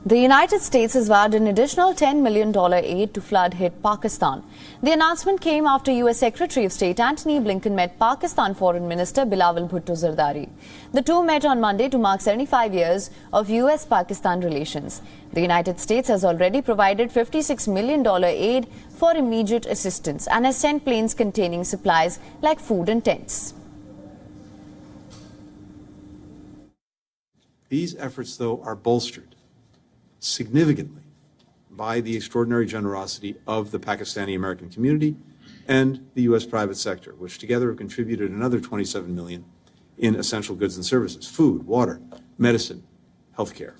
The United States has vowed an additional $10 million aid to flood-hit Pakistan. The announcement came after U.S. Secretary of State Antony Blinken met Pakistan Foreign Minister Bilawal Bhutto Zardari. The two met on Monday to mark 75 years of U.S.-Pakistan relations. The United States has already provided $56 million aid for immediate assistance and has sent planes containing supplies like food and tents. These efforts, though, are bolstered significantly by the extraordinary generosity of the Pakistani-American community and the U.S. private sector, which together have contributed another $27 million in essential goods and services, food, water, medicine, healthcare.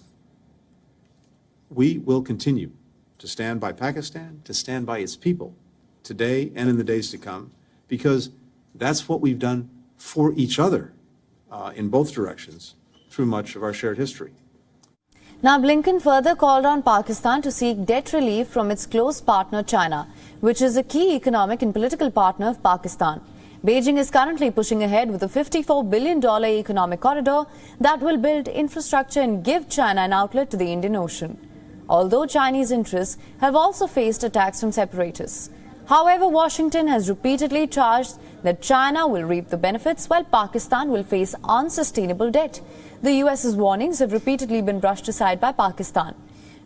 We will continue to stand by Pakistan, to stand by its people today and in the days to come, because that's what we've done for each other in both directions through much of our shared history. Now, Blinken further called on Pakistan to seek debt relief from its close partner China, which is a key economic and political partner of Pakistan. Beijing is currently pushing ahead with a $54 billion economic corridor that will build infrastructure and give China an outlet to the Indian Ocean. Although Chinese interests have also faced attacks from separatists. However, Washington has repeatedly charged that China will reap the benefits while Pakistan will face unsustainable debt. The US's warnings have repeatedly been brushed aside by Pakistan.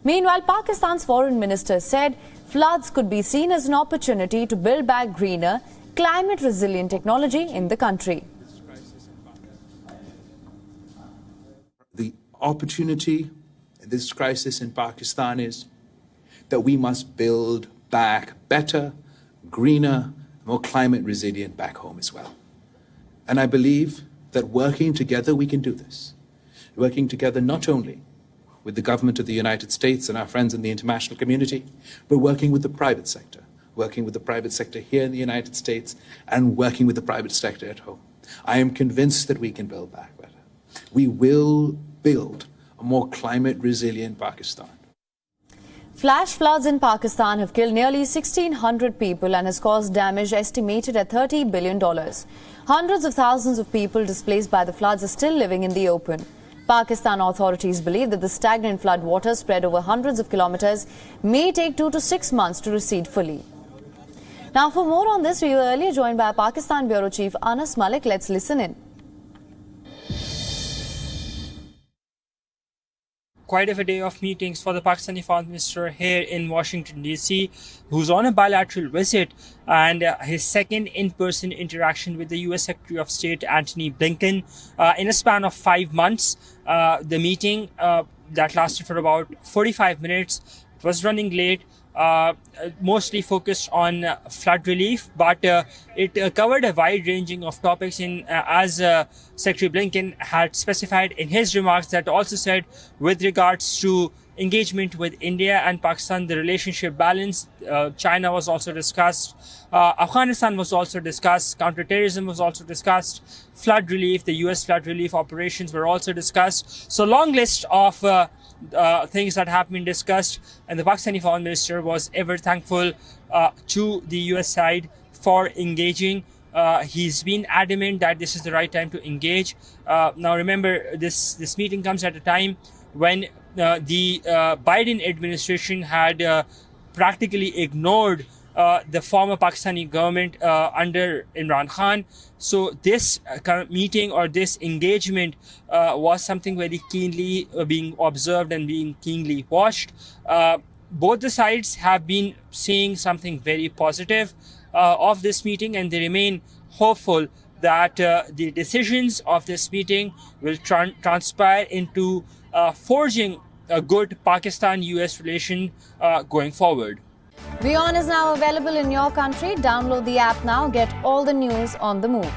Meanwhile, Pakistan's foreign minister said floods could be seen as an opportunity to build back greener, climate-resilient technology in the country. The opportunity in this crisis in Pakistan is that we must build back better, greener, more climate resilient back home as well. And I believe that working together we can do this. Working together not only with the government of the United States and our friends in the international community, but working with the private sector here in the United States and working with the private sector at home. I am convinced that we can build back better. We will build a more climate resilient Pakistan. Flash floods in Pakistan have killed nearly 1,600 people and has caused damage estimated at $30 billion. Hundreds of thousands of people displaced by the floods are still living in the open. Pakistan authorities believe that the stagnant flood water spread over hundreds of kilometers may take 2 to 6 months to recede fully. Now, for more on this, we were earlier joined by Pakistan Bureau Chief Anas Malik. Let's listen in. Quite of a day of meetings for the Pakistani Foreign Minister here in Washington, D.C., who's on a bilateral visit and his second in-person interaction with the U.S. Secretary of State, Antony Blinken, in a span of 5 months. The meeting that lasted for about 45 minutes was running late. Mostly focused on flood relief, but it covered a wide ranging of topics as Secretary Blinken had specified in his remarks, that also said with regards to engagement with India and Pakistan, the relationship balance, China was also discussed, Afghanistan was also discussed, counterterrorism was also discussed, flood relief, the US flood relief operations were also discussed. So long list of things that have been discussed, and the Pakistani Foreign Minister was ever thankful to the US side for engaging. He's been adamant that this is the right time to engage. Now remember, this meeting comes at a time when the Biden administration had practically ignored the former Pakistani government under Imran Khan. So this meeting or this engagement was something very keenly being observed and being keenly watched. Both the sides have been seeing something very positive of this meeting, and they remain hopeful that the decisions of this meeting will transpire into forging a good Pakistan-US relation going forward. WION is now available in your country. Download the app now. Get all the news on the move.